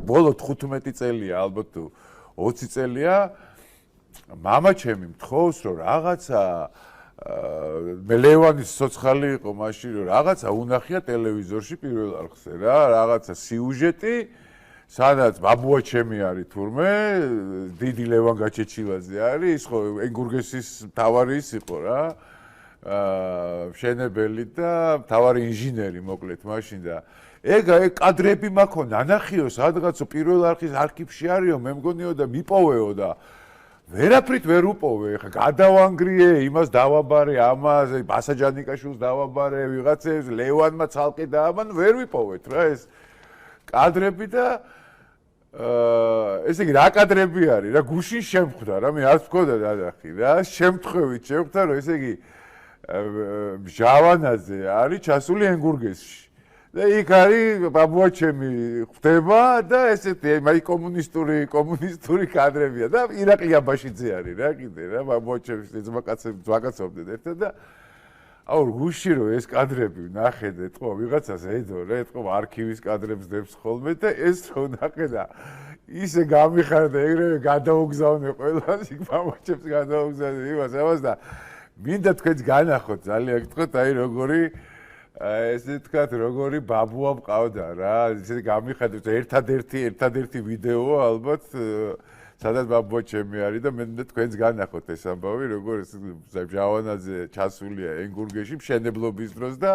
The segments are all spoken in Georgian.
ბოლო 15 წელია ალბათ თუ 20 წელია მამა ჩემი მთხოვს რომ რაღაცა მე ლევანის ცოცხალი იყო მაშინ რომ რაღაცა უნახია ტელევიზორში პირველ არხზე რა რაღაცა სიუჟეტი სადაც ბაბუა ჩემი არის თურმე დიდი ლევან გაჩეჩილაძე არის ის ხო ენგურგესის მთავარი ის იყო რა მშენებელი და მთავარი ინჟინერი მოკლედ მაშინ და ეგ კადრები მაქვს ნანახიო სადღაცო პირველ არხის არქივში არისო მე მგონიო და მიპოვეო და ვერაფრით ვერ უპოვე ხა გადავანგრიე იმას დავაბარე ამას ბასაჯანიკაშვილს დავაბარე ვიღაცებს ლევანმა ცალკე დააბან ვერ ვიპოვეთ რა ეს კადრები და ესე იგი რა კადრები არის რა გუშინ შემხვდა რა მე არც მქონდა დანახი რა შემთხვევით შემხვდა რომ ესე იგი ჟავანაძე არის ჩასული ენგურგესში და იქ არის ბაბუა ჩემი ხვდება და ესეთი აი კომუნისტური კადრებია და ირაკლი აბაშიძე არის რა კიდე რა ბაბუა ჩემი ძმაკაცები ვაკაცობდნენ ერთად და აუ გუში რომ ეს კადრები ნახე და ეთქო ვიღაცას ედო რა ეთქო არქივის კადრებს დებს ხოლმე და ეს რო ნახე და ისე გამიხარდა ეგრევე გადაუგზავნე ყველას იქ ბაბუა ჩემს გადაუგზავნე იმას ამას და მინდა თქვენს განახოთ ძალიან გითხოთ აი როგორი ესე თქვათ როგორი ბაბუა მყავდა რა ისე გამიხადეთ ერთადერთი ვიდეო ალბათ სადაც ბაბუა ჩემი არის და მე თქვენს განახოთ ეს ამბავი როგორ ჟავანაძე ჩასულია ენგურგეში მშენებლობის დროს და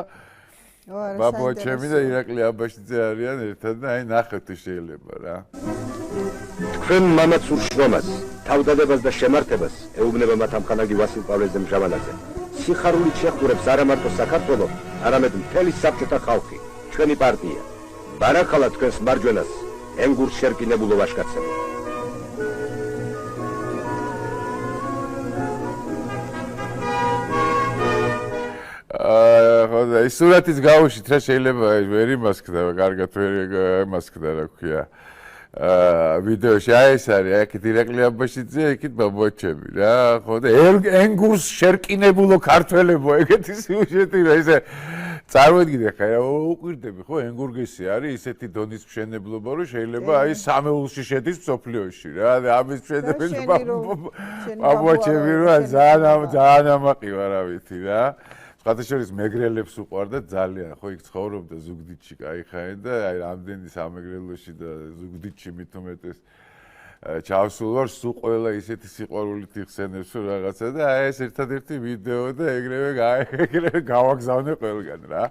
ბაბუა ჩემი და ირაკლი აბაშიძე არიან ერთად და აი ნახეთ შეიძლება რა თქვენ მამაც უშრომას თავდადებას და შემართებას ეუბნება მათ ამხანაგი ვასილ პავლეძე ჟავანაძე სიხარულით შეხურებს არა მარტო საქართველოს, არამედ მთელი საბჭოთა ხალხი, ჩვენი პარტია. ბარაქალა თქვენს მარჯვენას, ენგურს შერკინებულო ვაჟკაცებო. ხოდა ის სურათის გავუშვით რა შეიძლება ვერ იმასქდა, კარგად ვერ იმასქდა რა ქვია. ვიდეოში აი ეს არის აქეთ ირაკლი აბაშიძე იქით ბაბუა ჩემი რა ხო და ენგურს შერკინებულო ქართველებო ეგეთი სიუჟეტი რა ისე წარმოიდგინე ხა უყვირდები ხო ენგურგესი არის ისეთი დონის მშენებლობა რომ შეიძლება აი სამეულში შედის მსოფლიოში რა და ამის მშენებელი ბაბუა ჩემი რა ძალიან ამაყი ვარავითი რა სხვადასხვა მეგრელებს უყვარდა ძალიან ხო იქ ცხოვრობდა ზუგდიდში кайხაი და აი რამდენი სამეგრელოში და ზუგდიდში მით უმეტეს ჩავსულ ვარ სულ ყველა ისეთი სიყვარულით იხსენებს რაღაცა და აი ეს ერთადერთი ვიდეო და ეგრევე გავაგზავნე ყველგან რა